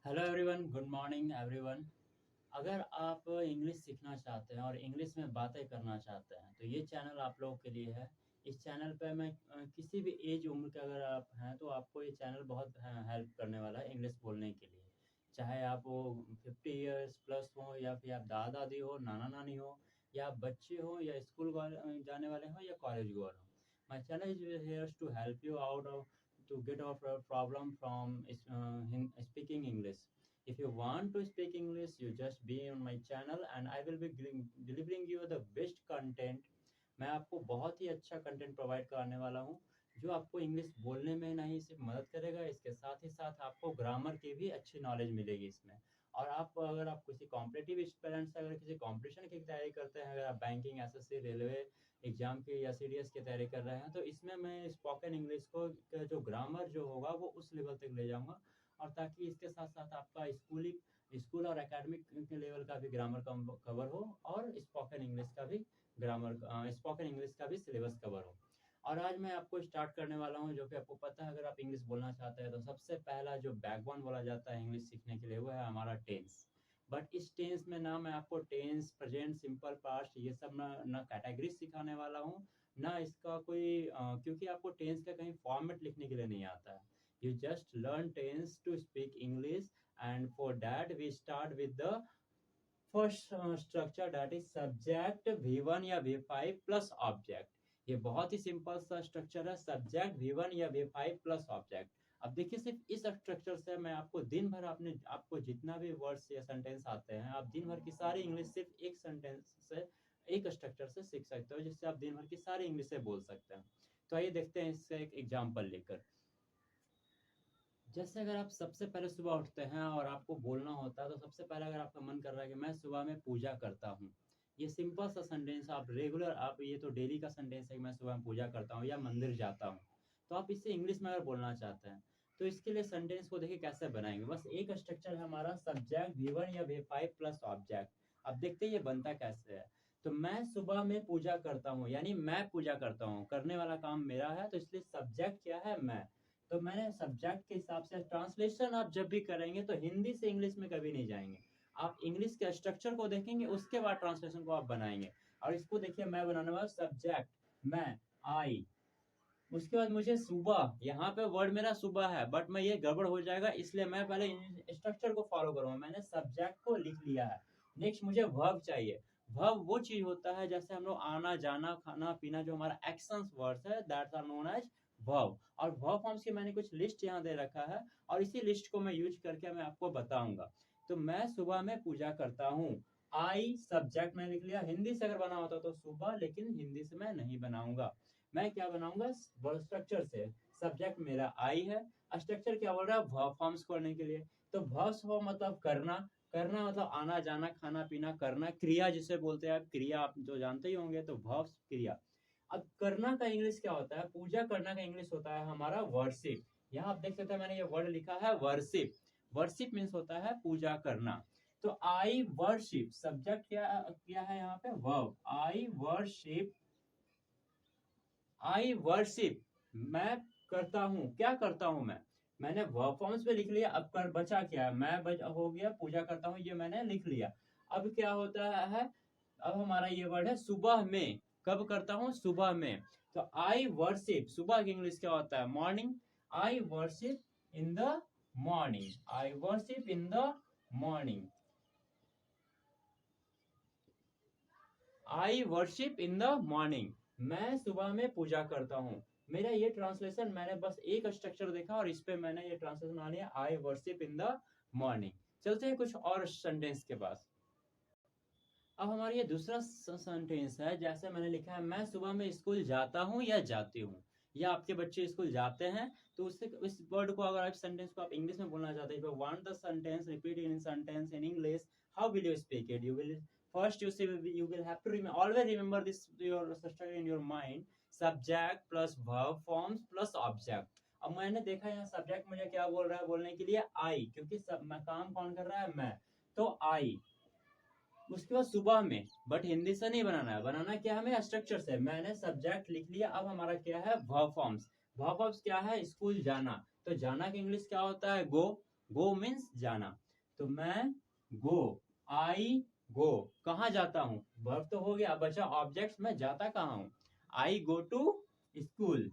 Hello everyone, good morning everyone. अगर आप English सीखना चाहते हैं और इंग्लिश में बातें करना चाहते हैं तो ये चैनल आप लोगों के लिए है। इस चैनल पे मैं किसी भी एज उम्र के अगर आप हैं तो आपको ये चैनल बहुत हेल्प करने वाला है इंग्लिश बोलने के लिए। चाहे आप वो 50 इयर्स प्लस हो या फिर आप दादा दादी हो, नाना नानी हो, या आप बच्चे हो या स्कूल जाने वाले हो या कॉलेज गोअर हो। My channel is here's to help you out to get off a problem from speaking English. If you want to speak English, you just be on my channel and I will be delivering you the best content. मैं आपको बहुत ही अच्छा content provide कराने वाला हूँ जो आपको English बोलने में नहीं सिर्फ मदद करेगा, इसके साथ ही साथ आपको ग्रामर की भी अच्छी नॉलेज मिलेगी इसमें। और आप अगर आप किसी कॉम्पिटिटिव एस्पिरेंट से अगर किसी कॉम्पिटिशन की तैयारी करते हैं, अगर आप बैंकिंग, एसएससी, रेलवे एग्जाम की या सीडीएस की तैयारी कर रहे हैं तो इसमें मैं स्पोकन इंग्लिश को जो ग्रामर जो होगा वो उस लेवल तक ले जाऊंगा। और ताकि इसके साथ साथ आपका स्कूल और एकेडमिक के लेवल का भी ग्रामर कवर हो और स्पोकन इंग्लिश का भी सिलेबस कवर हो। और आज मैं आपको स्टार्ट करने वाला हूँ, जो कि आपको पता है अगर आप इंग्लिश बोलना चाहते हैं तो सबसे पहला जो बैकबोन बोला जाता है इंग्लिश सीखने के लिए वो है हमारा टेंस। बट इस टेंस में ना मैं आपको टेंस, प्रेजेंट, सिंपल, पास्ट ये सब ना कैटेगरी सिखाने वाला हूँ, ना इसका कोई क्योंकि आपको टेंस का कहीं फॉर्मेट लिखने के लिए नहीं आता है। You just learn tenses to speak English and for that we start with the first structure, that is subject V1 या V5 प्लस ऑब्जेक्ट। ये बहुत ही सिंपल सा स्ट्रक्चर है, सब्जेक्ट V1 या V5 प्लस ऑब्जेक्ट। अब देखिए सिर्फ इस स्ट्रक्चर से मैं आपको दिन भर आपको जितना भी वर्ड्स या सेंटेंस आते हैं आप दिन भर की सारी इंग्लिश सिर्फ एक सेंटेंस से, एक स्ट्रक्चर से सीख सकते हो, जिससे आप दिन भर की सारी इंग्लिश से बोल सकते हैं। तो आइए देखते हैं इससे एक एग्जाम्पल लेकर। जैसे अगर आप सबसे पहले सुबह उठते हैं और आपको बोलना होता है तो सबसे पहले अगर आपका मन कर रहा है कि मैं सुबह में पूजा करता हूँ, ये सिंपल सा सेंटेंस आप रेगुलर, आप ये तो डेली का सेंटेंस है कि मैं सुबह में पूजा करता हूँ या मंदिर जाता हूँ। तो आप इसे इंग्लिश में अगर बोलना चाहते हैं तो इसके लिए सेंटेंस को देखिए कैसे बनाएंगे। बस एक स्ट्रक्चर है हमारा, सब्जेक्ट V1 या V5 प्लस ऑब्जेक्ट। अब देखते हैं ये बनता कैसे है। तो मैं सुबह में पूजा करता हूँ, यानी मैं पूजा करता हूँ, करने वाला काम मेरा है, तो इसलिए सब्जेक्ट क्या है, मैं। तो मैंने सब्जेक्ट के हिसाब से ट्रांसलेशन आप जब भी करेंगे तो हिंदी से इंग्लिश में कभी नहीं जाएंगे। आप इंग्लिश के स्ट्रक्चर को देखेंगे, उसके बाद ट्रांसलेशन को आप बनाएंगे। और इसको देखिए मैं बनाने वाला सब्जेक्ट, मैं, आई। उसके बाद मुझे सुबह, यहाँ पे वर्ड मेरा सुबह है बट मैं ये गड़बड़ हो जाएगा, इसलिए मैं पहले स्ट्रक्चर को फॉलो करूंगा। मैंने सब्जेक्ट को लिख लिया है। नेक्स्ट मुझे वर्ब चाहिए। वर्ब वो चीज होता है जैसे हम लोग आना जाना खाना पीना, जो हमारा एक्शंस वर्ड्स है, that's are known as verb. और वर्ब फॉर्म्स की मैंने कुछ लिस्ट यहाँ दे रखा है और इसी लिस्ट को मैं यूज करके मैं आपको बताऊंगा। तो मैं सुबह में पूजा करता हूँ, आई सब्जेक्ट में लिख लिया। हिंदी से अगर बना होता तो सुबह, लेकिन हिंदी से मैं नहीं बनाऊंगा। मैं क्या बनाऊंगा, वर्ड स्ट्रक्चर से। सब्जेक्ट मेरा आई है, स्ट्रक्चर क्या बोल रहा है, वर्ब फॉर्म्स करने के लिए। तो वर्ब्स फॉर्म मतलब करना, करना मतलब आना जाना खाना पीना करना, क्रिया जिसे बोलते हैं आप, क्रिया आप जो जानते ही होंगे, तो वर्ब्स क्रिया। अब करना का इंग्लिश क्या होता है, पूजा करना का इंग्लिश होता है हमारा वर्शिप। यहाँ आप देख सकते हैं मैंने ये वर्ड लिखा है वर्शिप। वर्शिप मीन्स होता है पूजा करना। तो आई वर्शिप, सब्जेक्ट क्या क्या है यहाँ पे, वर्ब। आई वर्शिप, आई वर्शिप, मैं करता हूँ, क्या करता हूँ मैं। मैंने वर्ब फॉर्म्स पे लिख लिया। अब कर बचा क्या है, हो गया, पूजा करता हूँ ये मैंने लिख लिया। अब क्या होता है, अब हमारा ये वर्ड है सुबह में। कब करता हूँ, सुबह में। तो आई वर्शिप, सुबह की इंग्लिश क्या होता है, morning. I worship in the morning, I worship in the morning, I worship in the morning, मैं सुबह में पूजा करता हूँ। मेरा ये ट्रांसलेशन, मैंने बस एक स्ट्रक्चर देखा और इस पे मैंने ये ट्रांसलेशन बना लिया, आई वर्शिप इन द मॉर्निंग। चलते हैं कुछ और सेंटेंस के पास। अब हमारा ये दूसरा सेंटेंस है, जैसे मैंने लिखा है मैं सुबह में स्कूल जाता हूँ या जाती हूँ, या आपके बच्चे स्कूल जाते हैं। तो उससे इस वर्ड को अगर आप सेंटेंस को आप इंग्लिश में बोलना चाहते हैं, want the sentence repeat in sentence in English, how will you speak it, you will first you will have to always remember this, your structure in your mind, subject plus verb forms plus object। अब मैंने देखा यहाँ subject मुझे क्या बोल रहा है बोलने के लिए, आई, क्योंकि मैं काम कौन कर रहा है, मैं। तो आई, उसके बाद सुबह में, बट हिंदी से नहीं बनाना है, बनाना क्या हमें, स्ट्रक्चर से। मैंने सब्जेक्ट लिख लिया। अब हमारा क्या है, वर्ब फॉर्म्स। वर्ब फॉर्म्स क्या है, स्कूल जाना। तो जाना का इंग्लिश क्या होता है, गो। गो मीन्स जाना, तो मैं गो, आई गो, कहाँ जाता हूँ, वर्ब तो हो गया, बचा ऑब्जेक्ट, मैं जाता कहाँ हूँ, I go to school,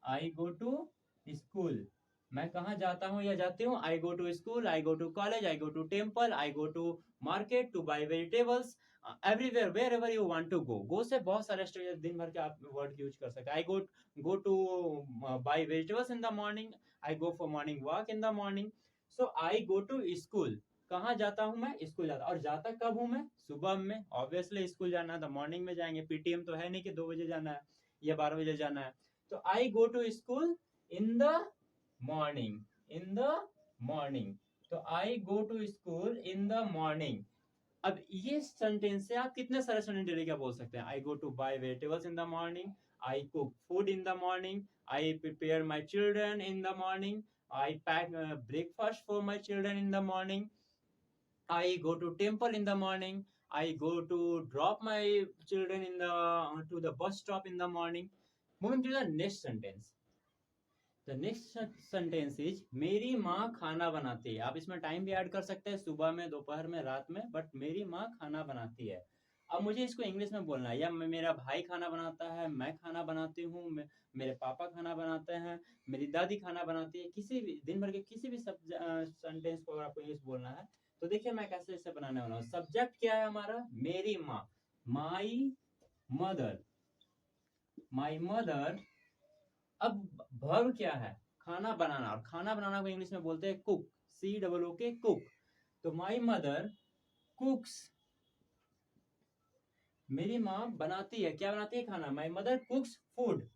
I go to school, मैं कहाँ जाता हूँ या जाती हूँ, I go to school, I go to college, I go to temple, I go to market to buy vegetables, everywhere where ever you want to go से बहुत सारे दिन भर के आप वर्ड यूज कर सकते हैं। I go to buy vegetables in the morning, I go for morning walk in the morning, so I go to school, कहाँ जाता हूँ मैं, स्कूल जाता, और जाता कब हूँ मैं, सुबह में, ऑब्वियसली स्कूल जाना है तो मॉर्निंग में जाएंगे, पीटीएम तो है नहीं कि 2 बजे जाना है या 12 बजे जाना है, तो I go to school in the morning, in the morning, तो I go to school in the morning. अब ये सेंटेंस से आप कितने सारे सेंटेंस डेली का बोल सकते हैं, I go to buy vegetables in the morning, I cook food in the morning, I prepare my children in the morning, I pack breakfast for my children in the morning, I go to temple in the morning, I go to drop my children in the to the bus stop in the morning. Moving to the next sentence. The next sentence is मेरी माँ खाना बनाती है। आप इसमें time भी add कर सकते हैं, सुबह में, दोपहर में, रात में, बट मेरी माँ खाना बनाती है। अब मुझे इसको इंग्लिश में बोलना है, या मेरा भाई खाना बनाता है, मैं खाना बनाती हूँ, मेरे पापा खाना बनाते हैं, मेरी दादी खाना बनाती है, किसी भी दिन भर के किसी भी सेंटेंस को अगर आपको इंग्लिश बोलना है तो देखिए मैं कैसे इसे बनाने वाला हूँ। सब्जेक्ट क्या है हमारा, मेरी माँ, माई मदर, माई मदर। अब वर्ब क्या है, खाना बनाना, और खाना बनाना को इंग्लिश में बोलते हैं कुक, COOK, कुक। तो माई मदर कुक्स, मेरी माँ बनाती है, क्या बनाती है, खाना, माई मदर कुक्स फूड,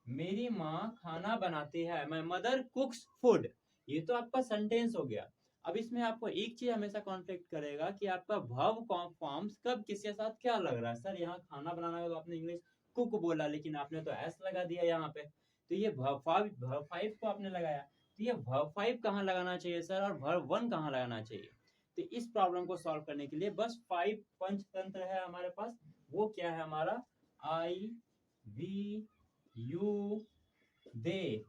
मेरी माँ खाना बनाती है, माई मदर कुक्स फूड। ये तो आपका सेंटेंस हो गया। अब इसमें आपको एक चीज हमेशा कॉन्फ्लिक्ट करेगा कि आपका वर्ब फॉर्म्स कब किसके साथ क्या लग रहा है। सर यहाँ खाना बनाना है तो आपने इंग्लिश कुक बोला, लेकिन आपने तो एस लगा दिया यहाँ पे, तो ये वर्ब 5 को आपने लगाया, तो ये वर्ब 5 कहाँ लगाना चाहिए सर, और वर्ब 1 कहाँ लगाना चाहिए। तो इस प्रॉब्लम को सॉल्व करने के लिए बस 5 पंचतंत्र है हमारे पास। वो क्या है हमारा, आई, वी, यू, दे,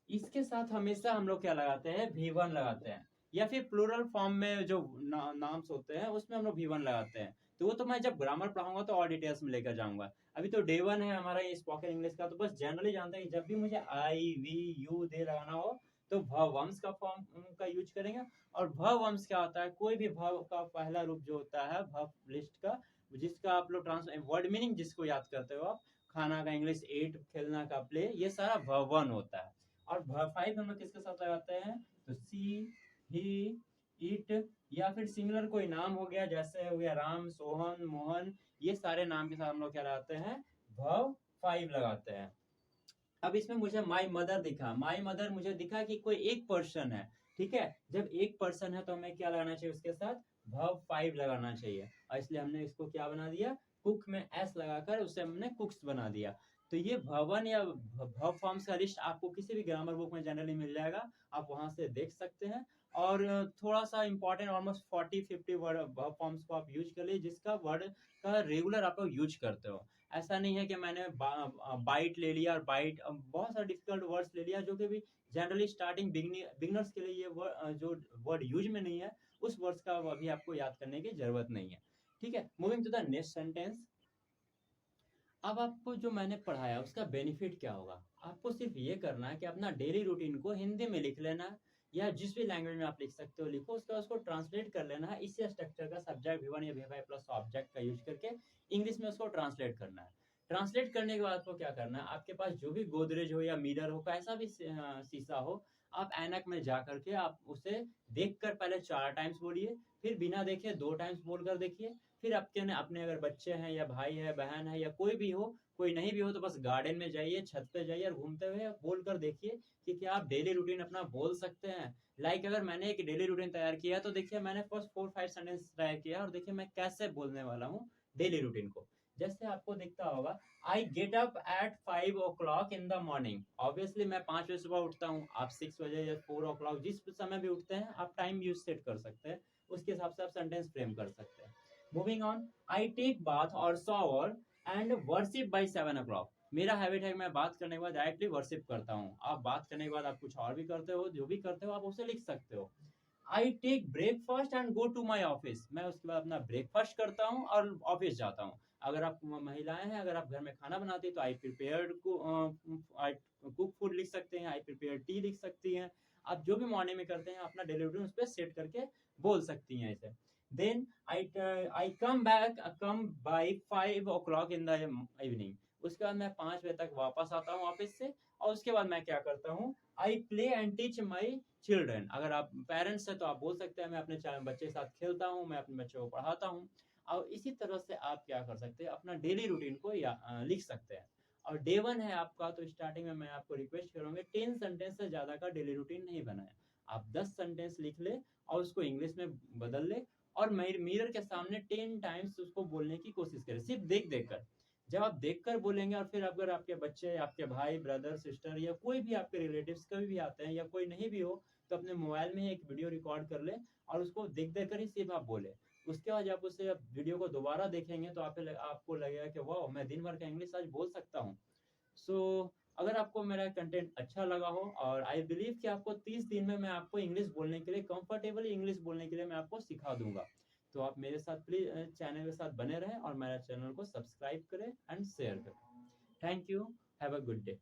इसके साथ हमेशा हम लोग क्या लगाते हैं, V1 लगाते हैं, या फिर प्लूरल फॉर्म में जो नाम्स होते हैं उसमें हम लोग V1 लगाते हैं। तो वो तो मैं जब ग्रामर पढ़ाऊंगा तो और डिटेल्स में लेकर जाऊंगा। अभी तो डे 1 है हमारा ये स्पोकन इंग्लिश का, तो बस जनरली जानते हैं कि जब भी मुझे आई, वी, यू, दे लगाना हो तो वर्ब्स का फॉर्म का यूज करेंगे। और वर्ब्स क्या होता है, कोई भी वर्ब का पहला रूप जो होता है वर्ब लिस्ट का, जिसका आप लोग वर्ड मीनिंग जिसको याद करते हो आप, खाना का इंग्लिश ईट, खेलना का प्ले, ये सारा वर्ब 1 होता है। और वर्ब 5 हम लोग किसके साथ लगाते हैं, तो सी, ही, इट, या फिर सिंगुलर कोई नाम हो गया, जैसे हो गया राम, सोहन, मोहन, ये सारे नाम के साथ हम लोग क्या लगाते हैं, वर्ब 5 लगाते हैं। अब इसमें मुझे माई मदर दिखा, माई मदर मुझे दिखा कि कोई एक पर्सन है, ठीक है, जब एक पर्सन है तो हमें क्या लगाना चाहिए उसके साथ, वर्ब 5 लगाना चाहिए, और इसलिए हमने इसको क्या बना दिया, कुक में एस लगाकर उसे हमने कुक्स बना दिया। तो ये भवन या वर्ब फॉर्म्स का लिस्ट आपको किसी भी ग्रामर बुक में जनरली मिल जाएगा, आप वहां से देख सकते हैं। और थोड़ा सा इंपॉर्टेंट, ऑलमोस्ट 40-50 वर्ब फॉर्म्स को आप यूज कर लीजिए जिसका वर्ड का रेगुलर आप लोग यूज करते हो। ऐसा नहीं है कि मैंने बाइट ले लिया, और बाइट बहुत सारे डिफिकल्ट वर्ड्स ले लिया जो कि भी जनरली स्टार्टिंग बिगनर्स के लिए ये जो वर्ड यूज में नहीं है, उस वर्ड्स का अभी आपको याद करने की जरूरत नहीं है। ठीक है, moving to the next sentence. अब आपको जो मैंने पढ़ाया उसका बेनिफिट क्या होगा, आपको सिर्फ ये करना है कि अपना डेली रूटीन को हिंदी में लिख लेना है, या जिस भी लैंग्वेज में आप लिख सकते हो लिखो, उसका उसको ट्रांसलेट कर लेना है, इसी स्ट्रक्चर का सब्जेक्ट V1 या V5 प्लस ऑब्जेक्ट का यूज करके इंग्लिश में उसको ट्रांसलेट करना है। ट्रांसलेट करने के बाद आपको क्या करना है, आपके पास जो भी गोदरेज हो या मिरर हो, कैसा भी शीशा हो, आप ऐनक में जा करके आप उसे देखकर पहले 4 टाइम्स बोलिए, फिर बिना देखे 2 टाइम्स बोलकर देखिए, फिर अपने अगर बच्चे हैं या भाई है, बहन है, या कोई भी हो, कोई नहीं भी हो, तो बस गार्डन में जाइए, छत पे जाइए, और घूमते हुए बोल कर देखिए कि क्या आप डेली रूटीन अपना बोल सकते हैं। अगर मैंने एक डेली रूटीन तैयार किया तो देखिए मैंने फर्स्ट 4-5 सेंटेंस ट्राई किया, और देखिए मैं कैसे बोलने वाला हूँ डेली रूटीन को। जैसे आपको दिखता होगा, I get up at 5 o'clock in the morning. Obviously मैं 5 बजे सुबह उठता हूँ, आप 6 बजे या 4 o'clock जिस समय भी उठते हैं आप टाइम यूज सेट कर सकते हैं, उसके हिसाब से आप सेंटेंस फ्रेम कर सकते हैं। Moving on, I take bath or shower and worship by 7 o'clock. मेरा हैबिट है कि मैं बात करने के बाद डायरेक्टली वर्शिप करता हूँ। आप बात करने के बाद आप कुछ और भी करते हो, जो भी करते हो आप उसे लिख सकते हो। I take breakfast and go to my office. मैं उसके बाद अपना ब्रेकफास्ट करता हूँ और ऑफिस जाता हूँ। अगर आप महिलाएं हैं, अगर आप घर में खाना बनाती है तो आई प्रिपेयर्ड आई कुक फूड लिख सकते हैं, आई प्रिपेयर टी लिख सकती हैं। आप जो भी मॉर्निंग में करते हैं अपना डेली रूटीन उस पर सेट करके बोल सकती हैं इसे। Then I come by 5 o'clock in the evening. उसके बाद मैं 5 बजे तक वापस आता हूँ ऑफिस से, और उसके बाद मैं क्या करता हूँ, I play and teach my children. अगर आप पेरेंट्स हैं तो आप बोल सकते हैं मैं अपने बच्चे के साथ खेलता हूँ, मैं अपने बच्चों को पढ़ाता हूँ। और इसी तरह से आप क्या कर सकते हैं, अपना डेली रूटीन को लिख सकते हैं। और डे 1 है आपका, तो स्टार्टिंग में मैं आपको रिक्वेस्ट करूंगा 10 सेंटेंस से ज़्यादा का डेली रूटीन नहीं बनाए। आप 10 सेंटेंस लिख ले और उसको इंग्लिश में बदल ले, और मिरर के सामने 10 टाइम्स उसको बोलने की कोशिश करें, सिर्फ देख देख कर। जब आप देखकर बोलेंगे, और फिर अगर आपके बच्चे, आपके भाई, ब्रदर, सिस्टर या कोई भी आपके रिलेटिव्स कभी भी आते हैं या कोई नहीं भी हो, तो अपने मोबाइल में ही एक वीडियो रिकॉर्ड कर ले और उसको देख देख कर ही सिर्फ आप बोले। उसके बाद जब उसे वीडियो को दोबारा देखेंगे तो आपको लगेगा कि वाह, मैं दिन भर का इंग्लिश आज बोल सकता हूँ। सो अगर आपको मेरा कंटेंट अच्छा लगा हो, और आई बिलीव कि आपको 30 दिन में मैं आपको इंग्लिश बोलने के लिए, कंफर्टेबल इंग्लिश बोलने के लिए मैं आपको सिखा दूंगा। तो आप मेरे साथ प्लीज चैनल के साथ बने रहें और मेरा चैनल को सब्सक्राइब करें एंड शेयर करें। Thank you. Have a good day.